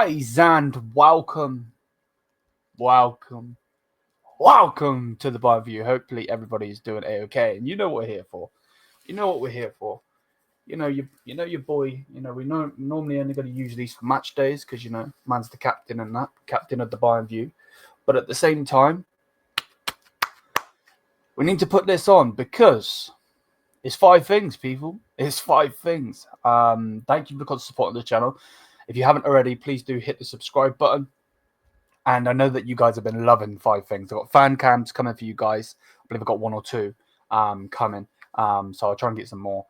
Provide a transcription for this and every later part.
guys, and welcome to the Bayern View. Hopefully everybody is doing okay, and you know what we're here for. You know your boy. We normally only going to use these for match days because man's the captain and that captain of the Bayern View. But at the same time, we need to put this on because it's 5 things, people. It's 5 things. Thank you for supporting the channel. If you haven't already, please do hit the subscribe button. And I know that you guys have been loving 5 things. I've got fan cams coming for you guys. I believe I've got 1 or 2 coming. So I'll try and get some more.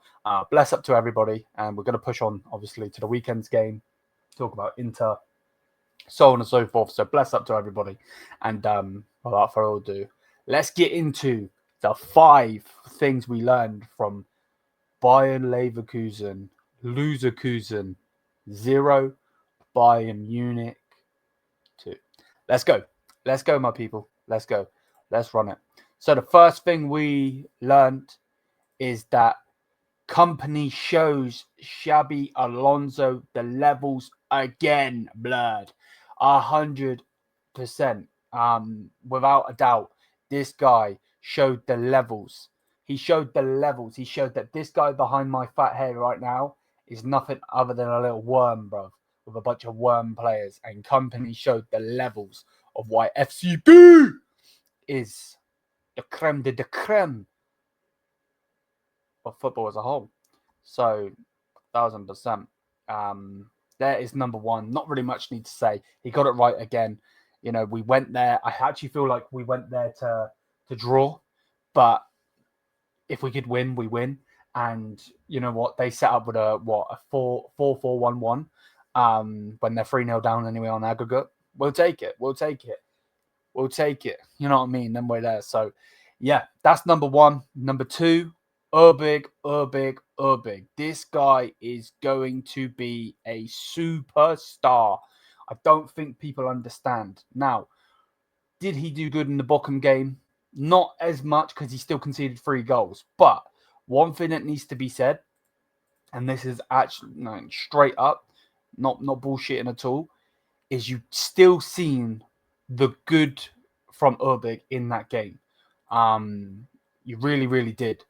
Bless up to everybody. And we're going to push on, obviously, to the weekend's game. Talk about Inter, so on and so forth. So bless up to everybody. And without further ado, let's get into the 5 things we learned from Bayern Leverkusen, Loserkusen 0, Bayern Munich 2. Let's go, my people. Let's go. Let's run it. So the first thing we learned is that Kompany shows Xabi Alonso the levels again, blood. 100%. Without a doubt, this guy showed the levels. He showed the levels. He showed that this guy behind my fat head right now is nothing other than a little worm, bro, with a bunch of worm players. And Kompany showed the levels of why FCB is the creme de creme of football as a whole. So, 1,000%. There is number 1. Not really much need to say. He got it right again. We went there. I actually feel like we went there to draw. But if we could win, we win. And you know what? They set up with a 4-4-1-1 when they're 3-0 down anyway on aggregate. We'll take it. You know what I mean? Then we're there. So, yeah, that's number 1. Number 2, Urbig. This guy is going to be a superstar. I don't think people understand. Now, did he do good in the Bochum game? Not as much because he still conceded 3 goals. But one thing that needs to be said, and this is actually straight up, not bullshitting at all, is you still seen the good from Urbig in that game. You really, really did.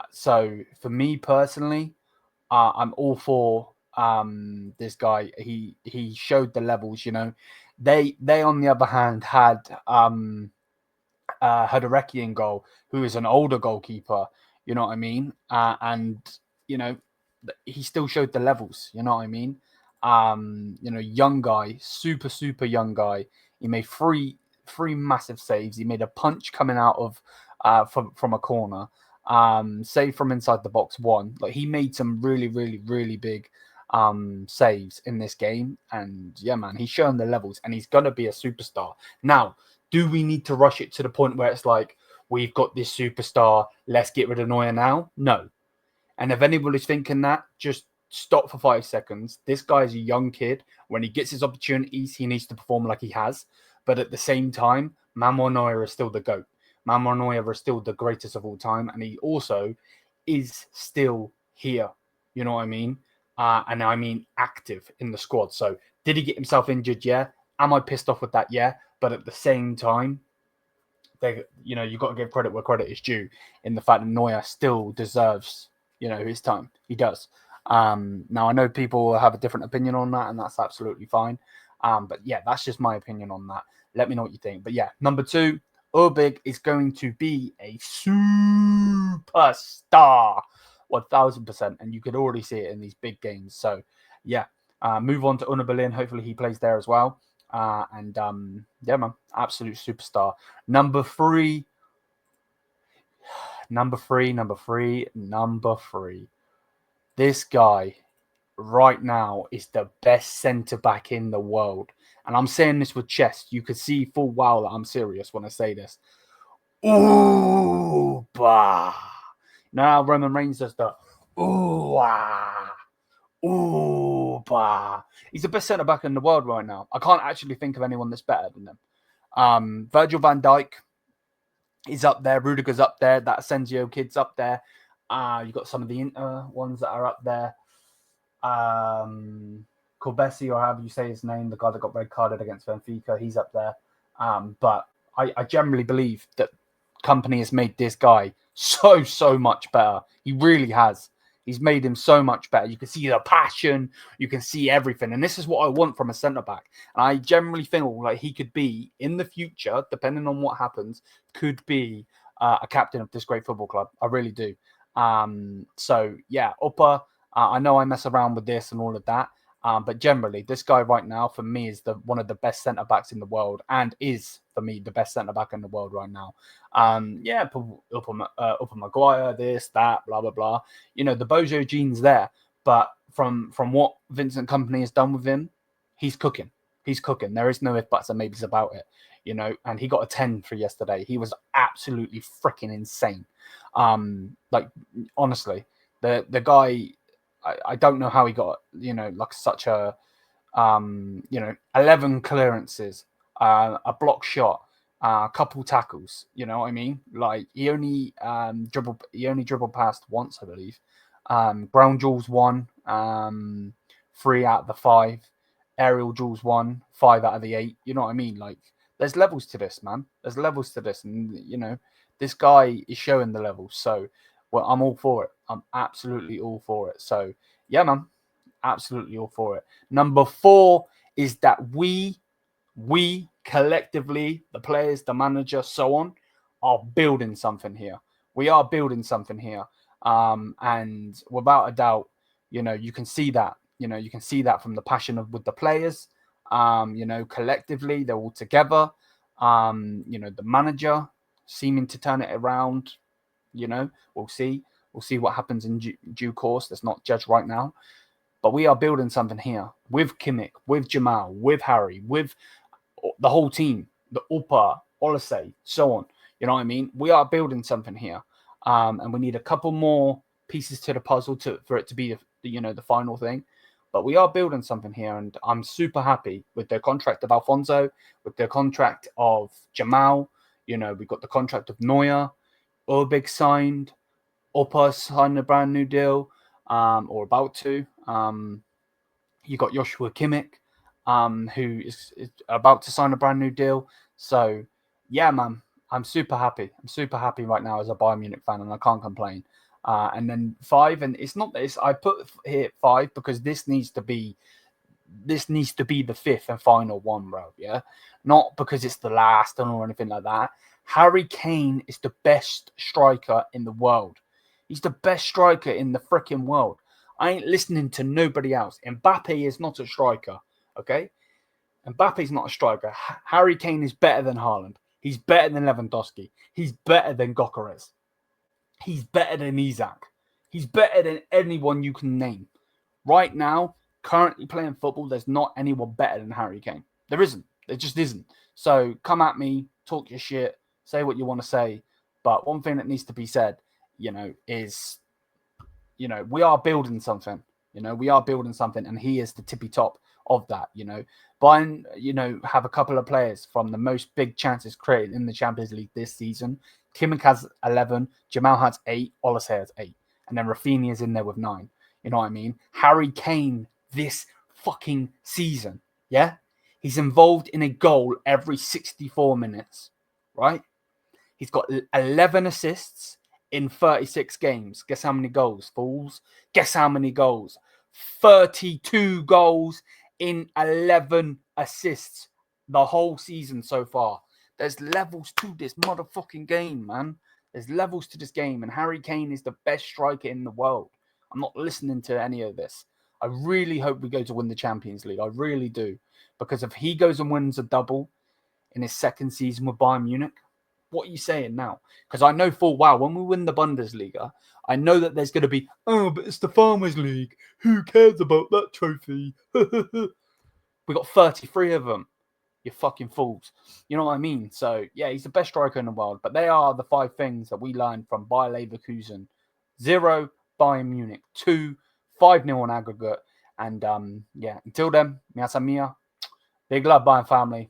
So for me personally, I'm all for this guy. He showed the levels. They on the other hand had Hudderecki in goal, who is an older goalkeeper. You know what I mean? And he still showed the levels. You know what I mean? Young guy, super young guy. He made 3 massive saves. He made a punch coming out of from a corner. Save from inside the box 1. Like, he made some really big saves in this game. And yeah, man, he's shown the levels and he's gonna be a superstar. Now, do we need to rush it to the point where it's like, we've got this superstar, let's get rid of Neuer now? No. And if anybody's thinking that, just stop for 5 seconds. This guy is a young kid. When he gets his opportunities, he needs to perform like he has. But at the same time, Manuel Neuer is still the GOAT. Manuel Neuer is still the greatest of all time. And he also is still here. You know what I mean? And I mean active in the squad. So did he get himself injured? Yeah. Am I pissed off with that? Yeah. But at the same time, you've got to give credit where credit is due in the fact that Neuer still deserves, his time. He does. Now, I know people have a different opinion on that, and that's absolutely fine. But yeah, that's just my opinion on that. Let me know what you think. But yeah, number 2, Urbig is going to be a superstar, 1,000%, and you could already see it in these big games. So yeah, move on to Union Berlin. Hopefully he plays there as well. Yeah, man, absolute superstar. Number three. This guy right now is the best centre-back in the world. And I'm saying this with chest. You could see full well that I'm serious when I say this. Ooh, bah. Now Roman Reigns does the ooh, ah. Ooh, bah. He's the best centre-back in the world right now. I can't actually think of anyone that's better than him. Virgil van Dijk is up there. Rudiger's up there. That Asensio kid's up there. You've got some of the Inter ones that are up there. Corbesi, or however you say his name, the guy that got red carded against Benfica, he's up there. But I generally believe that Kompany has made this guy so much better. He really has. He's made him so much better. You can see the passion. You can see everything. And this is what I want from a centre-back. And I generally feel like he could be, in the future, depending on what happens, could be a captain of this great football club. I really do. So, yeah, Upper, I know I mess around with this and all of that. But generally, this guy right now, for me, is one of the best centre-backs in the world, and is, for me, the best centre-back in the world right now. Upper Maguire, this, that, blah, blah, blah. You know, the Bojo gene's there. But from what Vincent Kompany has done with him, he's cooking. He's cooking. There is no if, buts, and maybes about it. You know, and he got a 10 for yesterday. He was absolutely freaking insane. Like, honestly, the guy... I don't know how he got, you know, like such a, 11 clearances, a block shot, a couple tackles. You know what I mean? Like he only dribbled past once, I believe. Ground duels 1, 3 out of the 5. Aerial duels 1, 5 out of the 8. You know what I mean? Like there's levels to this, man. There's levels to this, and you know, this guy is showing the levels. So. Well, I'm all for it. I'm absolutely all for it. So, yeah, man, absolutely all for it. Number 4 is that we collectively, the players, the manager, so on, are building something here. We are building something here. And without a doubt, you know, you can see that. You know, you can see that from the passion with the players. You know, collectively, they're all together. You know, the manager seeming to turn it around. You know, we'll see what happens in due course. Let's not judge right now, but we are building something here with Kimmich, with Jamal, with Harry, with the whole team, the Upa, Oliseh, so on. You know what I mean? We are building something here, and we need a couple more pieces to the puzzle for it to be the final thing. But we are building something here, and I'm super happy with the contract of Alfonso, with the contract of Jamal. You know, we've got the contract of Neuer. Urbig signed, Upper signed a brand new deal, or about to. You got Joshua Kimmich, who is about to sign a brand new deal. So, yeah, man, I'm super happy. I'm super happy right now as a Bayern Munich fan, and I can't complain. And then 5, and it's not this. I put here 5 because this needs to be the 5th and final one, bro. Yeah, not because it's the last or anything like that. Harry Kane is the best striker in the world. He's the best striker in the freaking world. I ain't listening to nobody else. Mbappe is not a striker, okay? Mbappe's not a striker. Harry Kane is better than Haaland. He's better than Lewandowski. He's better than Gyökeres. He's better than Isak. He's better than anyone you can name. Right now, currently playing football, there's not anyone better than Harry Kane. There isn't. There just isn't. So come at me, talk your shit. Say what you want to say, but one thing that needs to be said, you know, is, you know, we are building something. You know, we are building something, and he is the tippy top of that. You know, Bayern, you know, have a couple of players from the most big chances created in the Champions League this season. Kimmich has 11, Jamal has 8, Oliseh has 8, and then Rafinha is in there with 9. You know what I mean? Harry Kane this fucking season, yeah, he's involved in a goal every 64 minutes, right? He's got 11 assists in 36 games. Guess how many goals, fools? Guess how many goals? 32 goals in 11 assists the whole season so far. There's levels to this motherfucking game, man. There's levels to this game, and Harry Kane is the best striker in the world. I'm not listening to any of this. I really hope we go to win the Champions League. I really do. Because if he goes and wins a double in his second season with Bayern Munich, what are you saying now? Because I know full well when we win the Bundesliga, I know that there's going to be, oh, but it's the Farmers League. Who cares about that trophy? We got 33 of them. You fucking fools. You know what I mean? So, yeah, he's the best striker in the world. But they are the 5 things that we learned from Bayer Leverkusen. 0, Bayern Munich. 2, 5-0 on aggregate. And, yeah, until then, Miasa Mia. Big love, Bayern family.